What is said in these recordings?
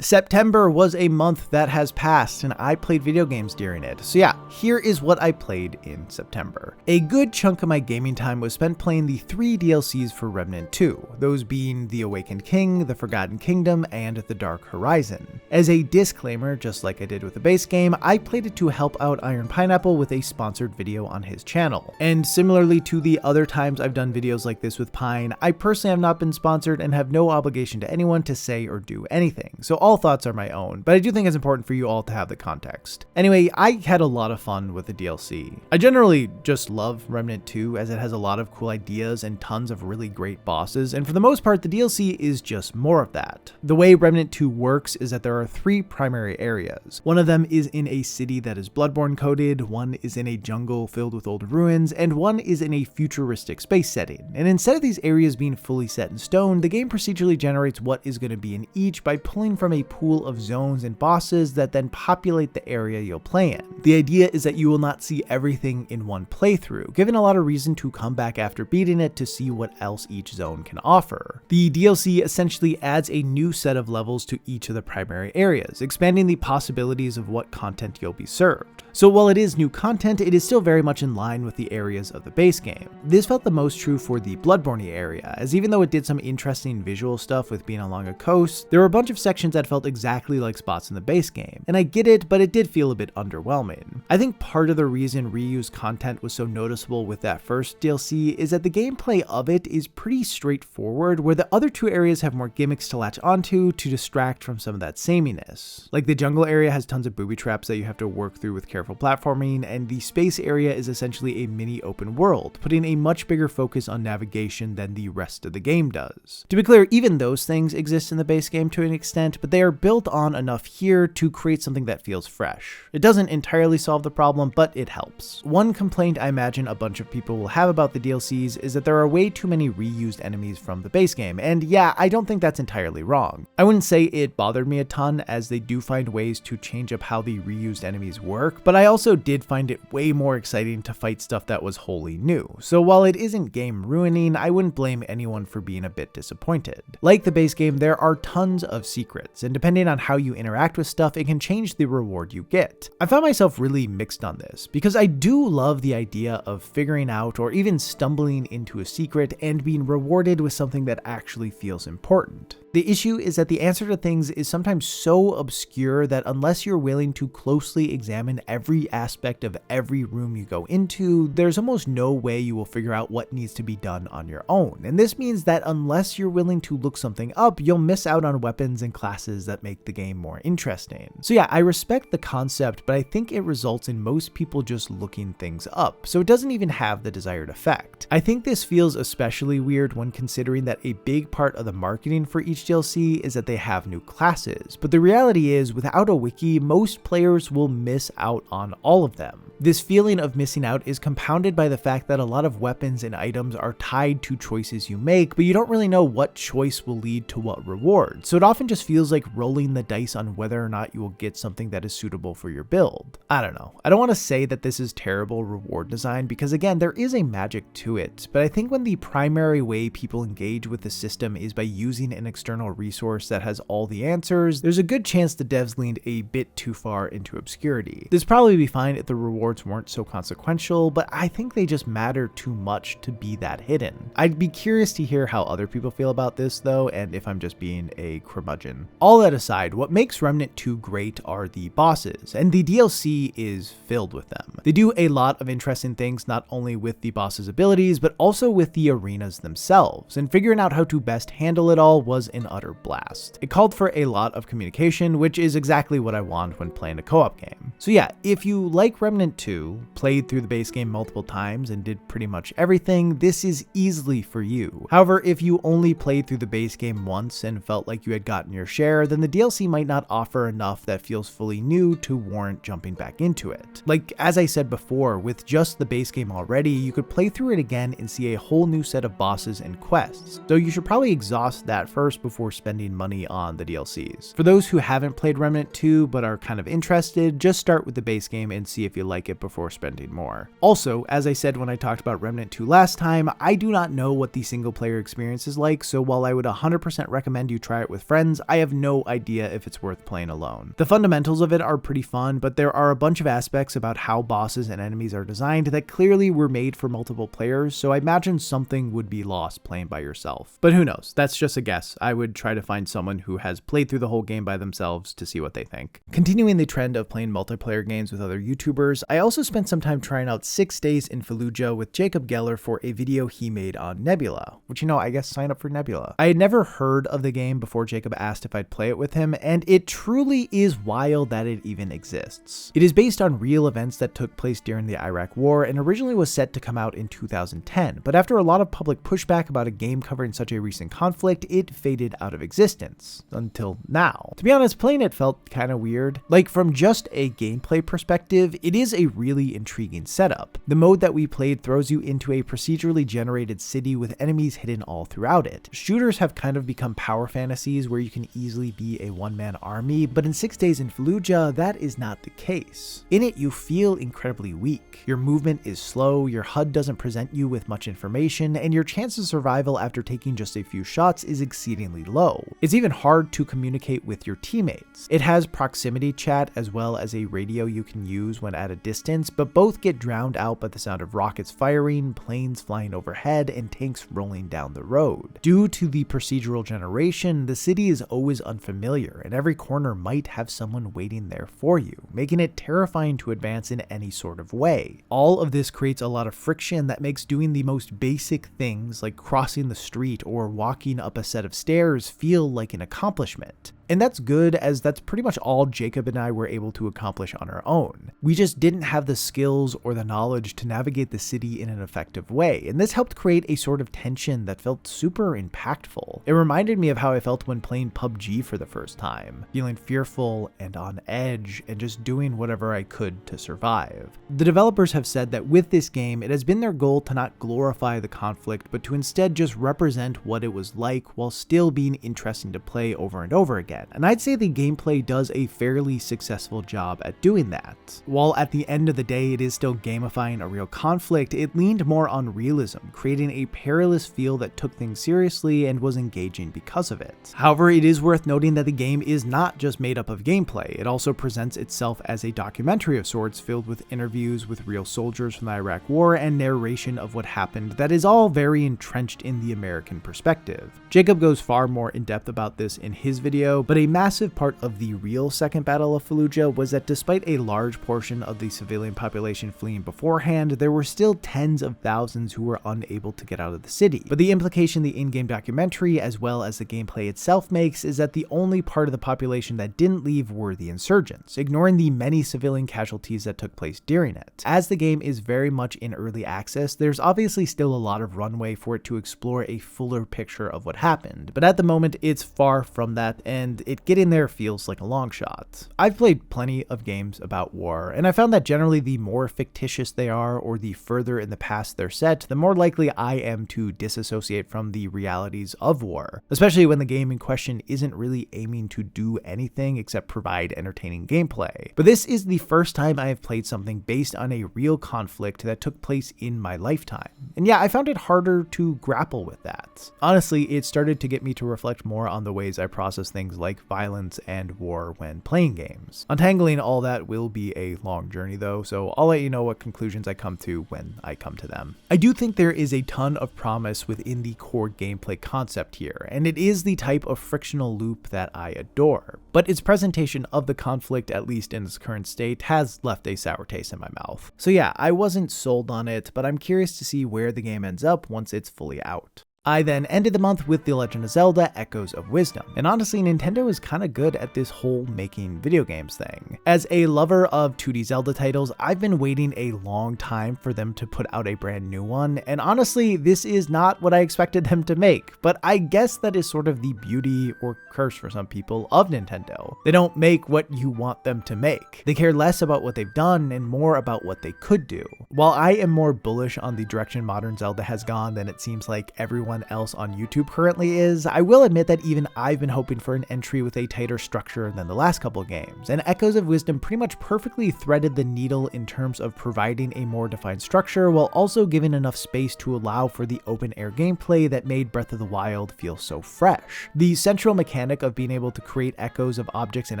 September was a month that has passed and I played video games during it. So yeah, here is what I played in September. A good chunk of my gaming time was spent playing the 3 DLCs for Remnant 2, those being The Awakened King, The Forgotten Kingdom, and The Dark Horizon. As a disclaimer, just like I did with the base game, I played it to help out Iron Pineapple with a sponsored video on his channel. And similarly to the other times I've done videos like this with Pine, I personally have not been sponsored and have no obligation to anyone to say or do anything. So all thoughts are my own, but I do think it's important for you all to have the context. Anyway, I had a lot of fun with the DLC. I generally just love Remnant 2 as it has a lot of cool ideas and tons of really great bosses, and for the most part the DLC is just more of that. The way Remnant 2 works is that there are 3 primary areas. One of them is in a city that is Bloodborne coded, one is in a jungle filled with old ruins, and one is in a futuristic space setting. And instead of these areas being fully set in stone, the game procedurally generates what is going to be in each by pulling from a pool of zones and bosses that then populate the area you'll play in. The idea is that you will not see everything in one playthrough, giving a lot of reason to come back after beating it to see what else each zone can offer. The DLC essentially adds a new set of levels to each of the primary areas, expanding the possibilities of what content you'll be served. So while it is new content, it is still very much in line with the areas of the base game. This felt the most true for the Bloodborne area, as even though it did some interesting visual stuff with being along a coast, there were a bunch of sections that felt exactly like spots in the base game. And I get it, but it did feel a bit underwhelming. I think part of the reason reused content was so noticeable with that first DLC is that the gameplay of it is pretty straightforward, where the other 2 areas have more gimmicks to latch onto to distract from some of that sameness. Like the jungle area has tons of booby traps that you have to work through with careful platforming, and the space area is essentially a mini open world, putting a much bigger focus on navigation than the rest of the game does. To be clear, even those things exist in the base game to an extent, but they are built on enough here to create something that feels fresh. It doesn't entirely solve the problem, but it helps. One complaint I imagine a bunch of people will have about the DLCs is that there are way too many reused enemies from the base game, and yeah, I don't think that's entirely wrong. I wouldn't say it bothered me a ton, as they do find ways to change up how the reused enemies work, but I also did find it way more exciting to fight stuff that was wholly new. So while it isn't game ruining, I wouldn't blame anyone for being a bit disappointed. Like the base game, there are tons of secrets, and depending on how you interact with stuff, it can change the reward you get. I found myself really mixed on this, because I do love the idea of figuring out or even stumbling into a secret and being rewarded with something that actually feels important. The issue is that the answer to things is sometimes so obscure that unless you're willing to closely examine every aspect of every room you go into, there's almost no way you will figure out what needs to be done on your own. And this means that unless you're willing to look something up, you'll miss out on weapons and classes that make the game more interesting. So yeah, I respect the concept, but I think it results in most people just looking things up, so it doesn't even have the desired effect. I think this feels especially weird when considering that a big part of the marketing for each DLC is that they have new classes, but the reality is without a wiki, most players will miss out on all of them. This feeling of missing out is compounded by the fact that a lot of weapons and items are tied to choices you make, but you don't really know what choice will lead to what reward, so it often just feels like rolling the dice on whether or not you will get something that is suitable for your build. I don't know. I don't want to say that this is terrible reward design, because again, there is a magic to it, but I think when the primary way people engage with the system is by using an external resource that has all the answers, there's a good chance the devs leaned a bit too far into obscurity. This probably be fine if the rewards weren't so consequential, but I think they just matter too much to be that hidden. I'd be curious to hear how other people feel about this though, and if I'm just being a curmudgeon. All that aside, what makes Remnant 2 great are the bosses, and the DLC is filled with them. They do a lot of interesting things, not only with the boss's abilities, but also with the arenas themselves, and figuring out how to best handle it all was an utter blast. It called for a lot of communication, which is exactly what I want when playing a co-op game. So yeah, if you like Remnant 2, played through the base game multiple times and did pretty much everything, this is easily for you. However, if you only played through the base game once and felt like you had gotten your share, then the DLC might not offer enough that feels fully new to warrant jumping back into it. Like, as I said before, with just the base game already, you could play through it again and see a whole new set of bosses and quests, so you should probably exhaust that first before spending money on the DLCs. For those who haven't played Remnant 2 but are kind of interested, just start with the base game and see if you like it before spending more. Also, as I said when I talked about Remnant 2 last time, I do not know what the single player experience is like, so while I would 100% recommend you try it with friends, I have no no idea if it's worth playing alone. The fundamentals of it are pretty fun, but there are a bunch of aspects about how bosses and enemies are designed that clearly were made for multiple players, so I imagine something would be lost playing by yourself. But who knows? That's just a guess. I would try to find someone who has played through the whole game by themselves to see what they think. Continuing the trend of playing multiplayer games with other YouTubers, I also spent some time trying out 6 Days in Fallujah with Jacob Geller for a video he made on Nebula, which, I guess sign up for Nebula. I had never heard of the game before Jacob asked if I'd play it with him, and it truly is wild that it even exists. It is based on real events that took place during the Iraq War and originally was set to come out in 2010, but after a lot of public pushback about a game covering such a recent conflict, it faded out of existence, until now. To be honest, playing it felt kinda weird. Like, from just a gameplay perspective, it is a really intriguing setup. The mode that we played throws you into a procedurally generated city with enemies hidden all throughout it. Shooters have kind of become power fantasies where you can easily be a one-man army, but in 6 Days in Fallujah, that is not the case. In it, you feel incredibly weak. Your movement is slow, your HUD doesn't present you with much information, and your chance of survival after taking just a few shots is exceedingly low. It's even hard to communicate with your teammates. It has proximity chat as well as a radio you can use when at a distance, but both get drowned out by the sound of rockets firing, planes flying overhead, and tanks rolling down the road. Due to the procedural generation, the city is always unfamiliar, and every corner might have someone waiting there for you, making it terrifying to advance in any sort of way. All of this creates a lot of friction that makes doing the most basic things like crossing the street or walking up a set of stairs feel like an accomplishment. And that's good, as that's pretty much all Jacob and I were able to accomplish on our own. We just didn't have the skills or the knowledge to navigate the city in an effective way, and this helped create a sort of tension that felt super impactful. It reminded me of how I felt when playing PUBG for the first time, feeling fearful and on edge and just doing whatever I could to survive. The developers have said that with this game, it has been their goal to not glorify the conflict, but to instead just represent what it was like while still being interesting to play over and over again. And I'd say the gameplay does a fairly successful job at doing that. While at the end of the day it is still gamifying a real conflict, it leaned more on realism, creating a perilous feel that took things seriously and was engaging because of it. However, it is worth noting that the game is not just made up of gameplay. It also presents itself as a documentary of sorts, filled with interviews with real soldiers from the Iraq War and narration of what happened that is all very entrenched in the American perspective. Jacob goes far more in depth about this in his video, but a massive part of the real Second Battle of Fallujah was that despite a large portion of the civilian population fleeing beforehand, there were still tens of thousands who were unable to get out of the city. But the implication the in-game documentary, as well as the gameplay itself, makes is that the only part of the population that didn't leave were the insurgents, ignoring the many civilian casualties that took place during it. As the game is very much in early access, there's obviously still a lot of runway for it to explore a fuller picture of what happened, but at the moment it's far from that, and it getting there feels like a long shot. I've played plenty of games about war, and I found that generally the more fictitious they are or the further in the past they're set, the more likely I am to disassociate from the realities of war, especially when the game in question isn't really aiming to do anything except provide entertaining gameplay. But this is the first time I have played something based on a real conflict that took place in my lifetime. And yeah, I found it harder to grapple with that. Honestly, it started to get me to reflect more on the ways I process things like violence and war when playing games. Untangling all that will be a long journey though, so I'll let you know what conclusions I come to when I come to them. I do think there is a ton of promise within the core gameplay concept here, and it is the type of frictional loop that I adore. But its presentation of the conflict, at least in its current state, has left a sour taste in my mouth. So yeah, I wasn't sold on it, but I'm curious to see where the game ends up once it's fully out. I then ended the month with The Legend of Zelda Echoes of Wisdom, and honestly Nintendo is kinda good at this whole making video games thing. As a lover of 2D Zelda titles, I've been waiting a long time for them to put out a brand new one, and honestly this is not what I expected them to make, but I guess that is sort of the beauty, or curse for some people, of Nintendo. They don't make what you want them to make. They care less about what they've done and more about what they could do. While I am more bullish on the direction modern Zelda has gone than it seems like everyone everyone else on YouTube currently is, I will admit that even I've been hoping for an entry with a tighter structure than the last couple games, and Echoes of Wisdom pretty much perfectly threaded the needle in terms of providing a more defined structure while also giving enough space to allow for the open air gameplay that made Breath of the Wild feel so fresh. The central mechanic of being able to create echoes of objects and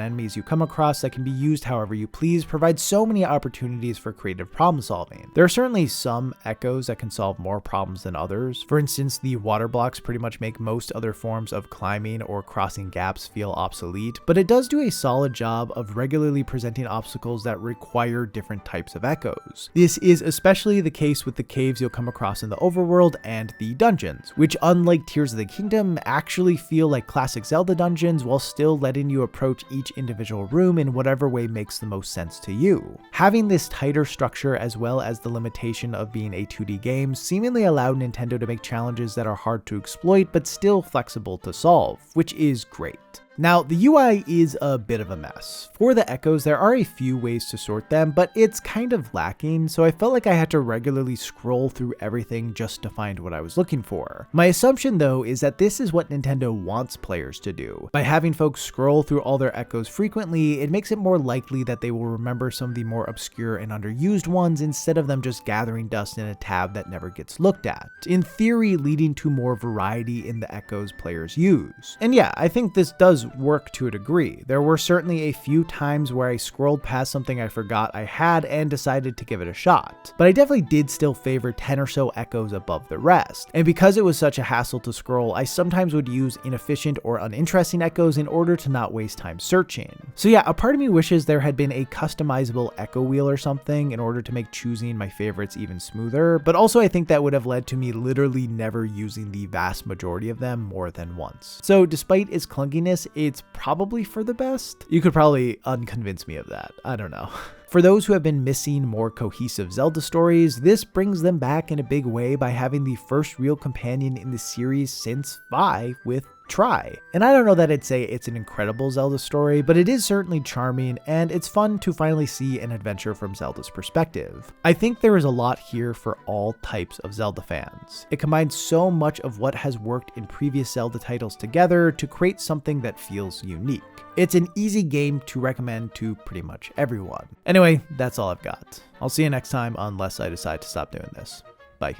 enemies you come across that can be used however you please provides so many opportunities for creative problem solving. There are certainly some echoes that can solve more problems than others. For instance, the water blocks pretty much make most other forms of climbing or crossing gaps feel obsolete, but it does do a solid job of regularly presenting obstacles that require different types of echoes. This is especially the case with the caves you'll come across in the overworld and the dungeons, which unlike Tears of the Kingdom actually feel like classic Zelda dungeons while still letting you approach each individual room in whatever way makes the most sense to you. Having this tighter structure as well as the limitation of being a 2D game seemingly allowed Nintendo to make challenges that are hard to exploit but still flexible to solve, which is great. Now, the UI is a bit of a mess. For the echoes, there are a few ways to sort them, but it's kind of lacking, so I felt like I had to regularly scroll through everything just to find what I was looking for. My assumption, though, is that this is what Nintendo wants players to do. By having folks scroll through all their echoes frequently, it makes it more likely that they will remember some of the more obscure and underused ones instead of them just gathering dust in a tab that never gets looked at, in theory leading to more variety in the echoes players use. And yeah, I think this does work to a degree. There were certainly a few times where I scrolled past something I forgot I had and decided to give it a shot, but I definitely did still favor 10 or so echoes above the rest. And because it was such a hassle to scroll, I sometimes would use inefficient or uninteresting echoes in order to not waste time searching. So yeah, a part of me wishes there had been a customizable echo wheel or something in order to make choosing my favorites even smoother, but also I think that would have led to me literally never using the vast majority of them more than once. So despite its clunkiness, it's probably for the best. You could probably unconvince me of that. I don't know. For those who have been missing more cohesive Zelda stories, this brings them back in a big way by having the first real companion in the series since 5 with Tri. And I don't know that I'd say it's an incredible Zelda story, but it is certainly charming, and it's fun to finally see an adventure from Zelda's perspective. I think there is a lot here for all types of Zelda fans. It combines so much of what has worked in previous Zelda titles together to create something that feels unique. It's an easy game to recommend to pretty much everyone. Anyway, that's all I've got. I'll see you next time unless I decide to stop doing this. Bye.